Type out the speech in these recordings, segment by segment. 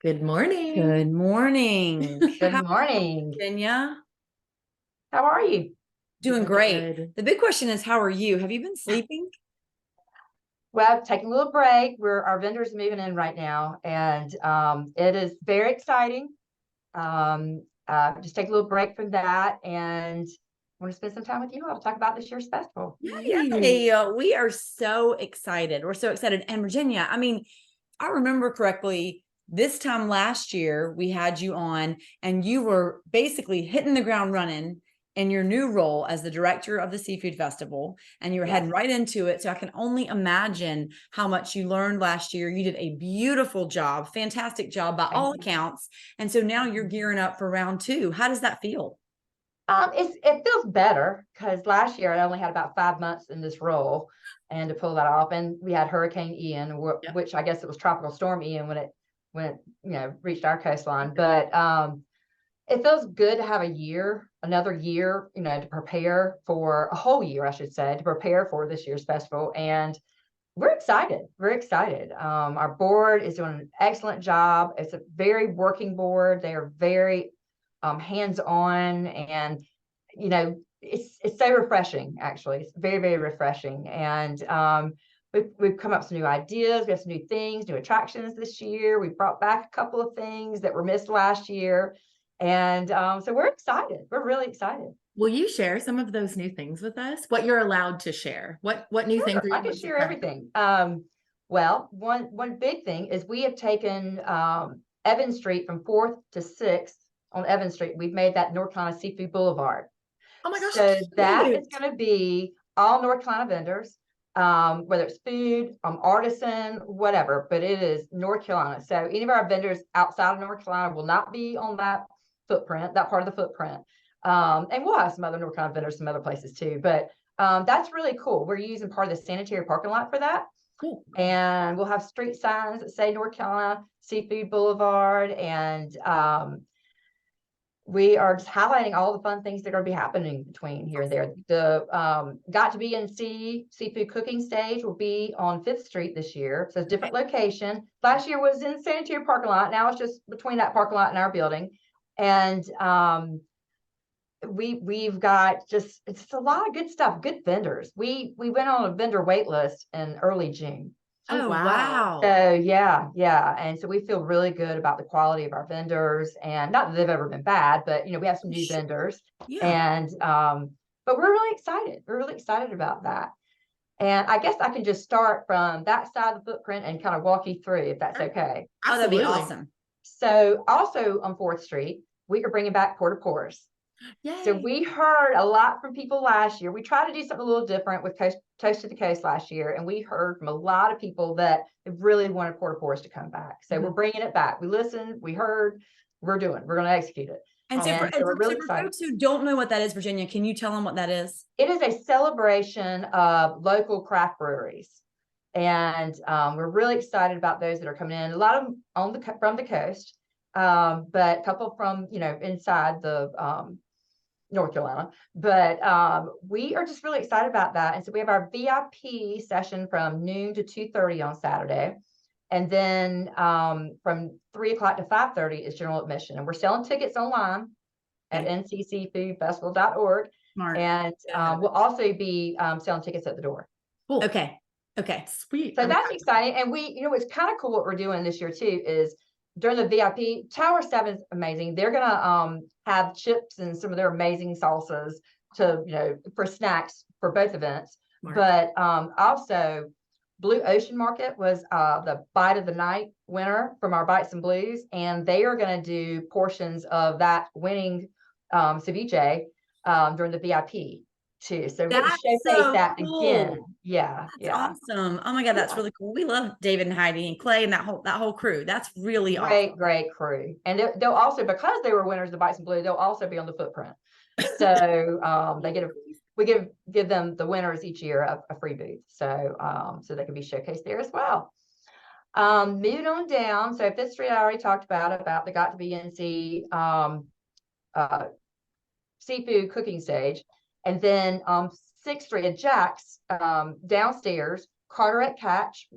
Good morning. Good morning. Good morning. Virginia? How are you? Doing great. Good. The big question is, how are you? Have you been sleeping? Well, taking a little break. Our vendors moving in right now, and it is very exciting. Just take a little break from that, and want to spend some time with you. I'll talk about this year's festival. Yay. We are so excited. We're so excited. And Virginia, I mean, I remember correctly, this time last year, we had you on and you were basically hitting the ground running in your new role as the director of the Seafood Festival, and you were heading right into it. So I can only imagine how much you learned last year. You did a beautiful job, fantastic job by all accounts. And so now you're gearing up for round two. How does that feel? It feels better because last year I only had about 5 months in this role, and to pull that off, and we had Hurricane Ian, which I guess it was Tropical Storm Ian when it reached our coastline. But it feels good to have another year, to prepare for a whole year, I should say, to prepare for this year's festival. And we're excited. We're excited. Our board is doing an excellent job. It's a very working board. They are very hands-on, and it's so refreshing. Actually, it's very, very refreshing. And we've come up with some new ideas. We have some new things, new attractions this year. We brought back a couple of things that were missed last year, and so we're excited. We're really excited. Will you share some of those new things with us? What you're allowed to share? What new things are you I can share everything. Well, one big thing is we have taken Evans Street from 4th to 6th on Evans Street. We've made that North Carolina Seafood Boulevard. Oh my gosh. So that is going to be all North Carolina vendors, whether it's food, artisan, whatever, but it is North Carolina. So any of our vendors outside of North Carolina will not be on that footprint, that part of the footprint. And we'll have some other North Carolina vendors, some other places too, but that's really cool. We're using part of the sanitary parking lot for that. Cool. And we'll have street signs that say North Carolina Seafood Boulevard, and we are just highlighting all the fun things that are going to be happening between here and there. The Got to Be in Seafood Cooking Stage will be on 5th Street this year. So it's a different location. Last year was in the sanitary parking lot. Now it's just between that parking lot and our building. And we've got it's a lot of good stuff, good vendors. We went on a vendor wait list in early June. Oh, wow. So yeah. And so we feel really good about the quality of our vendors, and not that they've ever been bad, but we have some new vendors. And but we're really excited. We're really excited about that. And I guess I can just start from that side of the footprint and kind of walk you through, if that's okay. Oh, that'd be awesome. So also on 4th Street, we are bringing back porta pours. Yay. So we heard a lot from people last year. We tried to do something a little different with Toast to the Coast last year, and we heard from a lot of people that they really wanted porta pours to come back. So we're bringing it back. We listened, we heard, we're going to execute it. And so for really folks who don't know what that is, Virginia, can you tell them what that is? It is a celebration of local craft breweries. And we're really excited about those that are coming in. A lot of them from the coast, but a couple from, inside the North Carolina, but we are just really excited about that. And so we have our VIP session from noon to 2:30 on Saturday, and then from 3 o'clock to 5:30 is general admission, and we're selling tickets online at nccfoodfestival.org. Smart. And we'll also be selling tickets at the door. Cool. Okay, sweet. So that's exciting. And it's kind of cool what we're doing this year too is, during the VIP, Tower 7 is amazing. They're gonna have chips and some of their amazing salsas for snacks for both events. Smart. But also Blue Ocean Market was the Bite of the Night winner from our Bites and Blues, and they are gonna do portions of that winning ceviche during the VIP too. So we're gonna showcase that cool. again. Yeah. That's awesome. Oh my God, that's really cool. We love David and Heidi and Clay and that whole crew. That's really awesome. Great crew. And they'll also, because they were winners of the Bites and Blue, they'll also be on the footprint. So we give them, the winners each year, a free booth. So so they can be showcased there as well. Moving on down. So 5th Street, I already talked about the Got to Be NC Seafood Cooking Stage. And then 6th Street at Jack's, downstairs, Carteret Catch,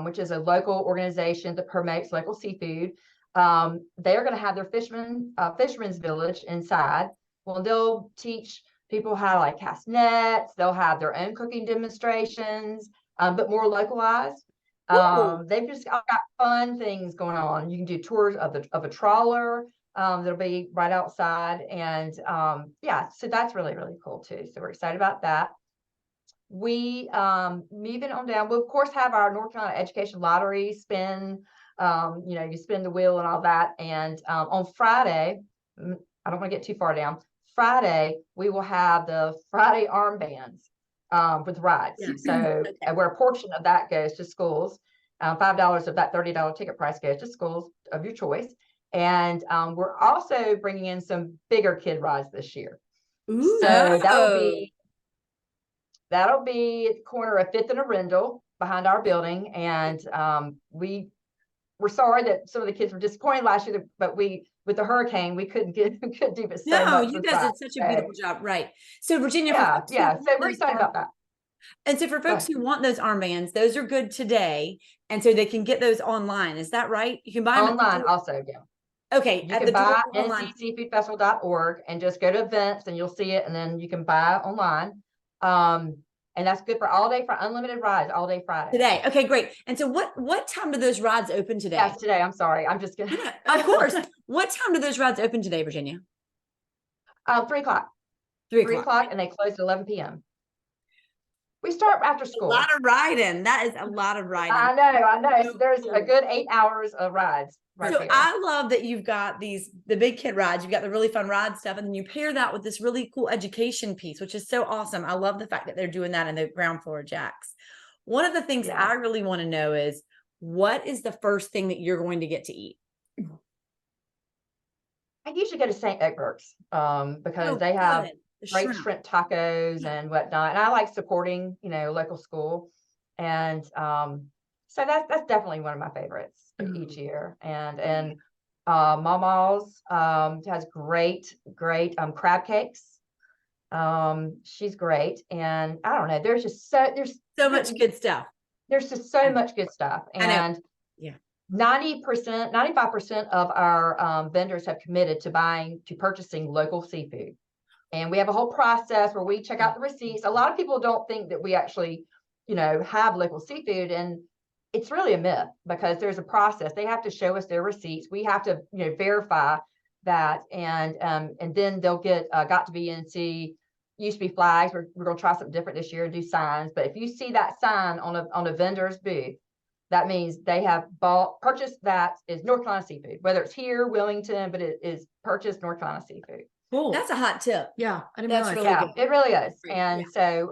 which is a local organization that promotes local seafood. They're going to have their fisherman's village inside. Well, they'll teach people how to like cast nets. They'll have their own cooking demonstrations, but more localized. They've just got fun things going on. You can do tours of a trawler. That'll be right outside, and yeah, so that's really, really cool too. So we're excited about that. We moving on down, we'll of course have our North Carolina Education Lottery spin. You spin the wheel and all that. And on Friday, I don't want to get too far down. Friday, we will have the Friday armbands with rides. Yeah. So where a portion of that goes to schools, $5 of that $30 ticket price goes to schools of your choice. And we're also bringing in some bigger kid rides this year. Ooh. So that'll be at the corner of 5th and Arundel behind our building. And we're sorry that some of the kids were disappointed last year, but with the hurricane, we couldn't do but so much. You guys did such a beautiful job. Right. So Virginia, so we're excited about that. And so for folks who want those armbands, those are good today. And so they can get those online. Is that right? You can buy them online also, yeah. Okay. You can buy ncseafoodfestival.org and just go to events and you'll see it. And then you can buy online. And that's good for all day, for unlimited rides all day Friday. Today. Okay, great. And so what time do those rides open today? Yes, today. I'm sorry. I'm just kidding. Of course. What time do those rides open today, Virginia? 3 o'clock. 3 o'clock, and they close at 11 p.m. We start after school. A lot of riding. That is a lot of riding. I know. So there's a good 8 hours of rides. So I love that you've got the big kid rides, you've got the really fun ride stuff, and then you pair that with this really cool education piece, which is so awesome. I love the fact that they're doing that in the ground floor jacks. One of the things I really want to know is, what is the first thing that you're going to get to eat? I usually go to St. Egbert's because they have great shrimp tacos and whatnot. And I like supporting, local school. And so that's definitely one of my favorites each year. And Mama's has great crab cakes. She's great. And I don't know, there's so much good stuff. There's just so much good stuff. And 95% of our vendors have committed to purchasing local seafood. And we have a whole process where we check out the receipts. A lot of people don't think that we actually, have local seafood, and it's really a myth because there's a process. They have to show us their receipts. We have to, verify that, and then they'll get got to be NC. Used to be flags. We're going to try something different this year and do signs. But if you see that sign on a vendor's booth, that means they have purchased that is North Carolina seafood, whether it's here, Wilmington, but it is purchased North Carolina seafood. Cool. That's a hot tip. Yeah, I didn't realize. really Good. It really is. And so,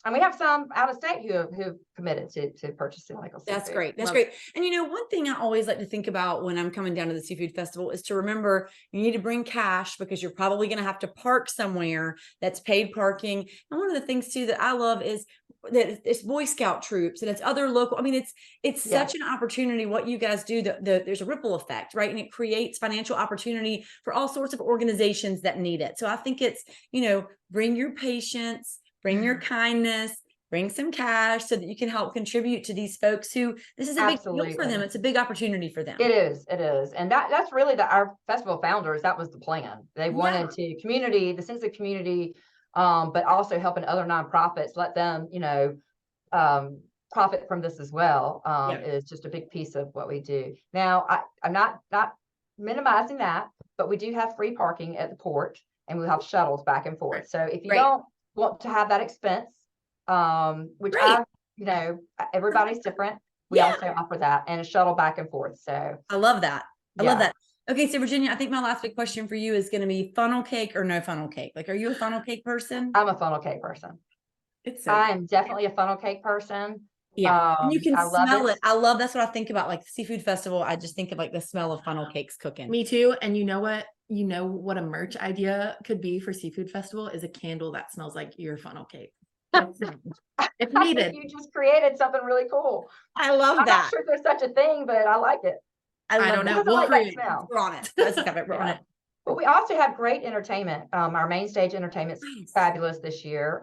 and we have some out of state who have committed to purchasing local seafood. That's great. That's great. And one thing I always like to think about when I'm coming down to the seafood festival is to remember you need to bring cash, because you're probably going to have to park somewhere that's paid parking. And one of the things too that I love is that it's Boy Scout troops and it's other local. I mean, it's such an opportunity. What you guys do, there's a ripple effect, right? And it creates financial opportunity for all sorts of organizations that need it. So I think it's, bring your patience, bring your kindness, bring some cash so that you can help contribute to these folks who this is a big deal for them. It's a big opportunity for them. It is. And that's really our festival founders. That was the plan. They wanted the sense of community, but also helping other nonprofits, let them, profit from this as well. Is just a big piece of what we do. Now, I'm not minimizing that, but we do have free parking at the port, and we'll have shuttles back and forth. So if you don't want to have that expense, which everybody's different, we also offer that, and a shuttle back and forth. So I love that. I love that. Okay, so Virginia, I think my last big question for you is going to be funnel cake or no funnel cake. Like, are you a funnel cake person? I'm a funnel cake person. I am definitely a funnel cake person. Yeah, you can smell it. I love, that's what I think about, like the seafood festival. I just think of like the smell of funnel cakes cooking. Me too. And you know what a merch idea could be for seafood festival is a candle that smells like your funnel cake. If needed. You just created something really cool. I love that. I'm not sure if there's such a thing, but I like it. I don't know. We'll like smell. We're on it. Let's have it. We're on it. But we also have great entertainment. Our main stage entertainment's fabulous this year.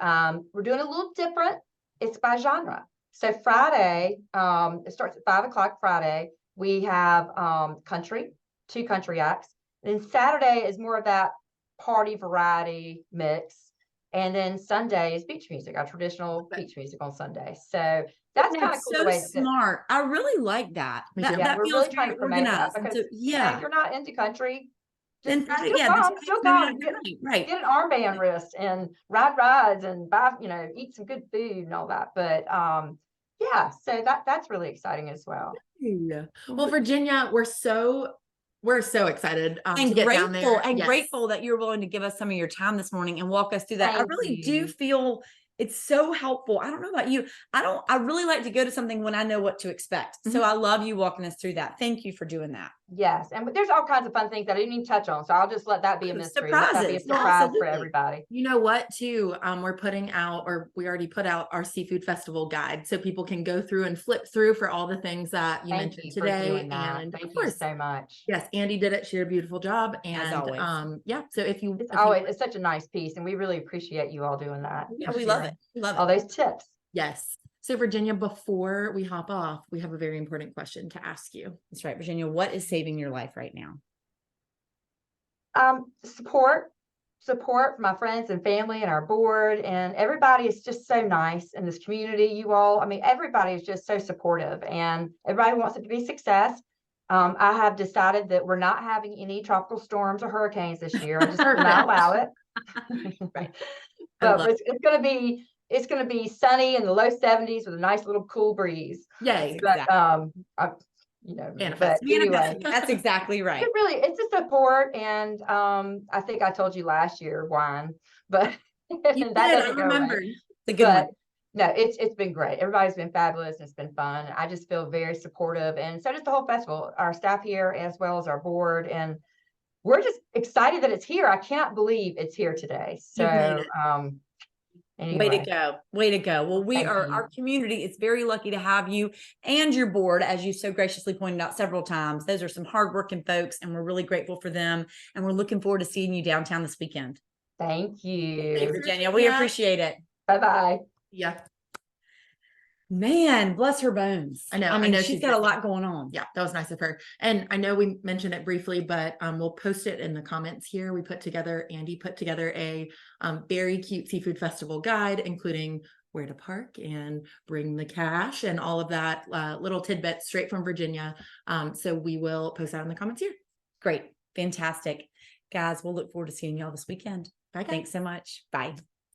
We're doing a little different. It's by genre. So Friday, it starts at 5 o'clock Friday. We have country, 2 country acts. Then Saturday is more of that party variety mix. And then Sunday is beach music, our traditional beach music on Sunday. So that's kind of cool. so The way smart. I really like that. Me too. yeah, That we're feels really trying very to promote that organized. And because so, yeah. if you're not into country, Then just Friday, still come, right. get an armband wrist and ride rides and buy, eat some good food and all that. But yeah, so that's really exciting as well. Yeah. Well, Virginia, we're so excited And to get down grateful there. and Yes. grateful that you're willing to give us some of your time this morning and walk us through that. I Thank really do you. feel it's so helpful. I don't know about you. I really like to go to something when I know what to expect. So I love you walking us through that. Thank you for doing that. Yes, and there's all kinds of fun things that I didn't even touch on, so I'll just let that be a mystery. Let that be a Surprises. surprise for Absolutely. everybody. You know what, too? We're putting out, or we already put out our seafood festival guide, so people can go through and flip through for all the things that you Thank mentioned you for today. doing that. And Thank of you course, so much. yes, Andy did it. She did a beautiful job. As And always. yeah. So It's such a nice piece, and we really appreciate you all doing that. Yeah, we love it. We love it. All those tips. Yes. So Virginia, before we hop off, we have a very important question to ask you. That's right, Virginia. What is saving your life right now? Support from my friends and family and our board, and everybody is just so nice in this community. You all, I mean, everybody is just so supportive, and everybody wants it to be a success. I have decided that we're not having any tropical storms or hurricanes this year. I just will not allow it. Right. But it's gonna be sunny in the low 70s with a nice little cool breeze. Yay. But Manifest. Anyway, That's exactly right. it's a support, and I think I told you last year wine, but You that did, I doesn't go remember. away. The good one. No, it's been great. Everybody's been fabulous and it's been fun. I just feel very supportive, and so does the whole festival, our staff here as well as our board, and we're just excited that it's here. I can't believe it's here today. You've made So it. anyway. Way to go. Way to go. Well, Thank you. our community is very lucky to have you and your board, as you so graciously pointed out several times. Those are some hardworking folks, and we're really grateful for them. And we're looking forward to seeing you downtown this weekend. Thank you. Thanks, Virginia. We appreciate it. Bye-bye. Yeah. Man, bless her bones. I know. I mean, know she's got a lot going on. Yeah, that was nice of her. And I know we mentioned it briefly, but we'll post it in the comments here. Andy put together a very cute seafood festival guide, including where to park and bring the cash and all of that little tidbits straight from Virginia. So we will post that in the comments here. Great. Fantastic. Guys, we'll look forward to seeing y'all this weekend. Bye, guys. Thanks so much. Bye.